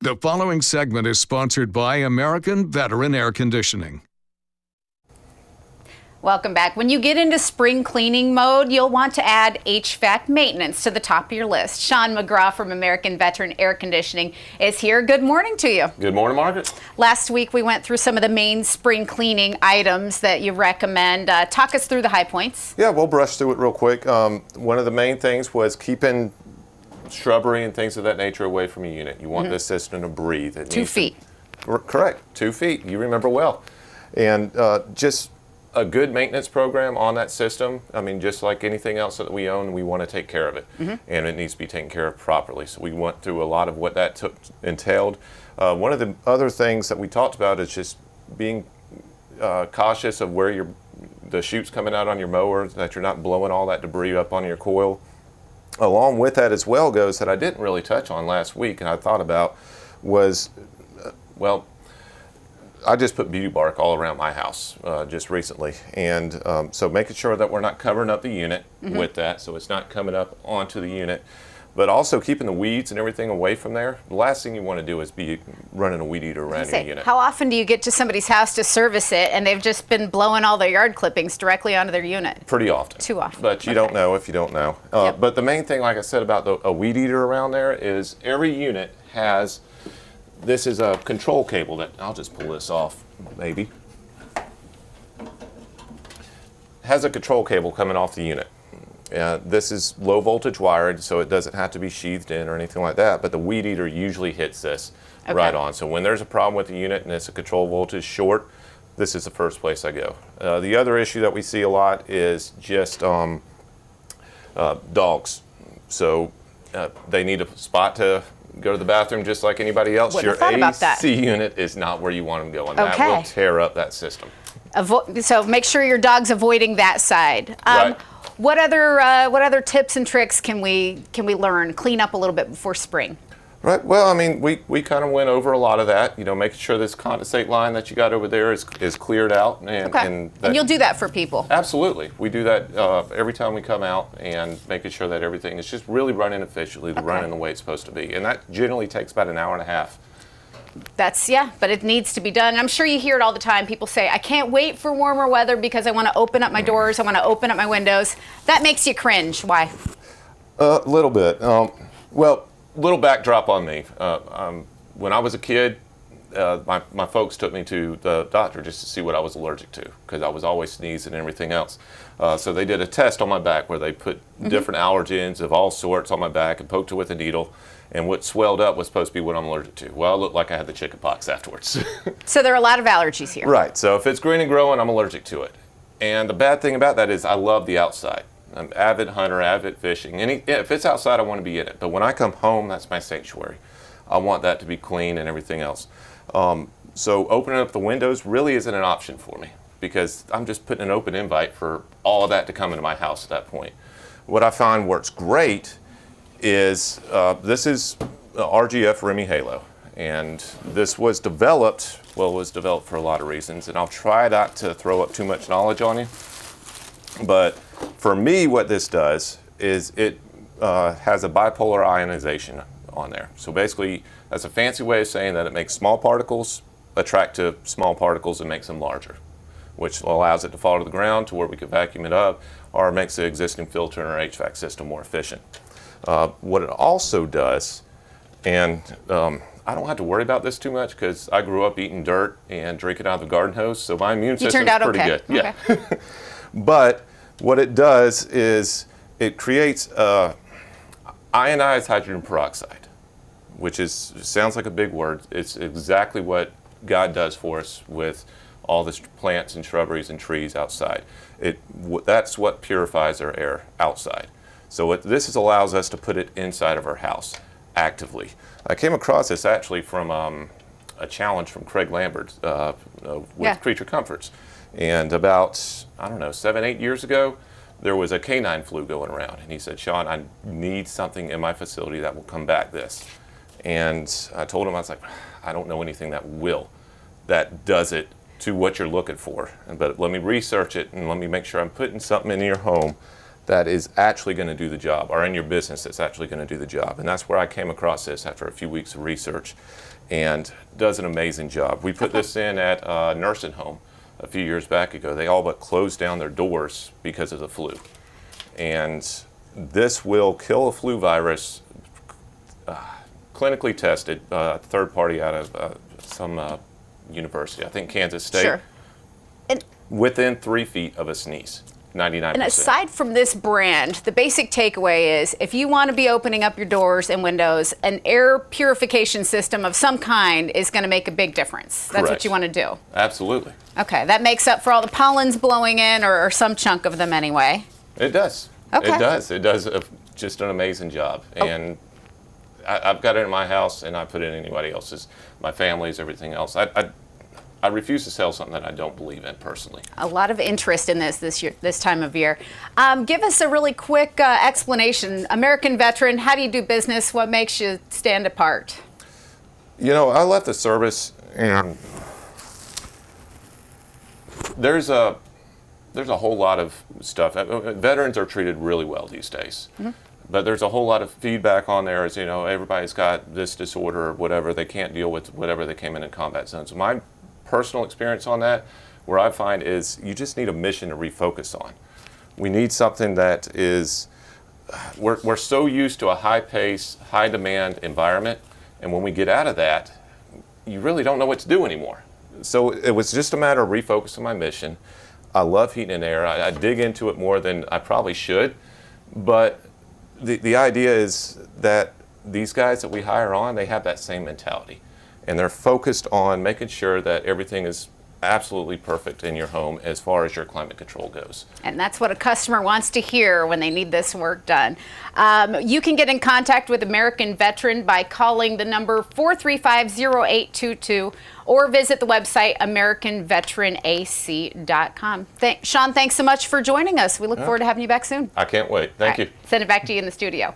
The following segment is sponsored by American Veteran Air Conditioning. Welcome back. When you get into spring cleaning mode, you'll want to add HVAC maintenance to the top of your list. Shawn McGraw from American Veteran Air Conditioning is here. Good morning to you. Good morning, Margaret. Last week we went through some of the main spring cleaning items that you recommend. Talk us through the high points. Yeah, we'll brush through it real quick. One of the main things was keeping shrubbery and things of that nature away from your unit. You want this system to breathe. 2 feet. Correct, 2 feet. You remember well. And just a good maintenance program on that system. I mean, just like anything else that we own, we want to take care of it. And it needs to be taken care of properly. So we went through a lot of what that entailed. One of the other things that we talked about is just being cautious of where the chute's coming out on your mower, that you're not blowing all that debris up on your coil. Along with that as well goes that I didn't really touch on last week and I thought about was, well, I just put beauty bark all around my house just recently. And so making sure that we're not covering up the unit with that, so it's not coming up onto the unit, but also keeping the weeds and everything away from there. The last thing you want to do is be running a weed eater around your unit. How often do you get to somebody's house to service it and they've just been blowing all their yard clippings directly onto their unit? Pretty often. Too often. But you don't know if you don't know. But the main thing, like I said, about a weed eater around there is every unit has, this is a control cable that, I'll just pull this off, maybe. Has a control cable coming off the unit. This is low voltage wired, so it doesn't have to be sheathed in or anything like that, but the weed eater usually hits this right on. So when there's a problem with the unit and it's a control voltage short, this is the first place I go. The other issue that we see a lot is just dogs. So they need a spot to go to the bathroom just like anybody else. Your AC unit is not where you want them going. That will tear up that system. So make sure your dog's avoiding that side. Right. What other tips and tricks can we learn, clean up a little bit before spring? Right. Well, I mean, we kind of went over a lot of that. You know, making sure this condensate line that you got over there is cleared out. And you'll do that for people? Absolutely. We do that every time we come out and making sure that everything is just really running efficiently, running the way it's supposed to be. And that generally takes about an hour and a half. But it needs to be done. And I'm sure you hear it all the time. People say, I can't wait for warmer weather because I want to open up my doors, I want to open up my windows. That makes you cringe. Why? A little bit. Well, little backdrop on me. When I was a kid, my folks took me to the doctor just to see what I was allergic to because I was always sneezing and everything else. So they did a test on my back where they put different allergens of all sorts on my back and poked it with a needle. And what swelled up was supposed to be what I'm allergic to. Well, it looked like I had the chickenpox afterwards. So there are a lot of allergies here. Right. So if it's green and growing, I'm allergic to it. And the bad thing about that is I love the outside. I'm an avid hunter, avid fishing. If it's outside, I want to be in it. But when I come home, that's my sanctuary. I want that to be clean and everything else. So opening up the windows really isn't an option for me because I'm just putting an open invite for all of that to come into my house at that point. What I find works great is this is RGF Remy Halo, and this was developed for a lot of reasons, and I'll try not to throw up too much knowledge on you, but for me what this does is it has a bipolar ionization on there. So basically that's a fancy way of saying that it makes small particles attract to small particles and makes them larger, which allows it to fall to the ground to where we can vacuum it up or makes the existing filter in our HVAC system more efficient. What it also does, and I don't have to worry about this too much because I grew up eating dirt and drinking out of the garden hose, so my immune system is pretty good. Okay. Yeah. But what it does is it creates ionized hydrogen peroxide, which sounds like a big word. It's exactly what God does for us with all the plants and shrubberies and trees outside. That's what purifies our air outside. So what this allows us to put it inside of our house actively. I came across this actually from a challenge from Craig Lambert with Creature Comforts. And about, 7-8 years ago, there was a canine flu going around. And he said, Shawn, I need something in my facility that will combat this. And I told him, I was like, I don't know anything that does it to what you're looking for. But let me research it and let me make sure I'm putting something in your home that is actually going to do the job, or in your business that's actually going to do the job. And that's where I came across this after a few weeks of research, and does an amazing job. We put this in at a nursing home a few years back ago. They all but closed down their doors because of the flu. And this will kill a flu virus, clinically tested, third party out of some university, I think Kansas State, Sure. And within 3 feet of a sneeze. 99%. And aside from this brand, the basic takeaway is if you want to be opening up your doors and windows, an air purification system of some kind is going to make a big difference. That's Correct. what you want to do. Absolutely. Okay, that makes up for all the pollens blowing in, or some chunk of them anyway. It does. Okay. It does. It does just an amazing job. And I've got it in my house, and I put it in anybody else's, my family's, everything else. I refuse to sell something that I don't believe in personally. A lot of interest in this time of year. Give us a really quick explanation. American Veteran, how do you do business? What makes you stand apart? You know, I left the service, and there's a whole lot of stuff. Veterans are treated really well these days. Mm-hmm. But there's a whole lot of feedback on there as, you know, everybody's got this disorder or whatever. They can't deal with whatever they came in combat zones. So my personal experience on that, where I find is you just need a mission to refocus on. We need something that is, we're so used to a high pace, high demand environment, and when we get out of that, you really don't know what to do anymore. So it was just a matter of refocusing my mission. I love heat and air. I dig into it more than I probably should, but the idea is that these guys that we hire on, they have that same mentality. And they're focused on making sure that everything is absolutely perfect in your home as far as your climate control goes. And that's what a customer wants to hear when they need this work done. You can get in contact with American Veteran by calling the number 435-0822 or visit the website AmericanVeteranAC.com. Shawn, thanks so much for joining us. We look forward to having you back soon. I can't wait. Thank you. Send it back to you in the studio.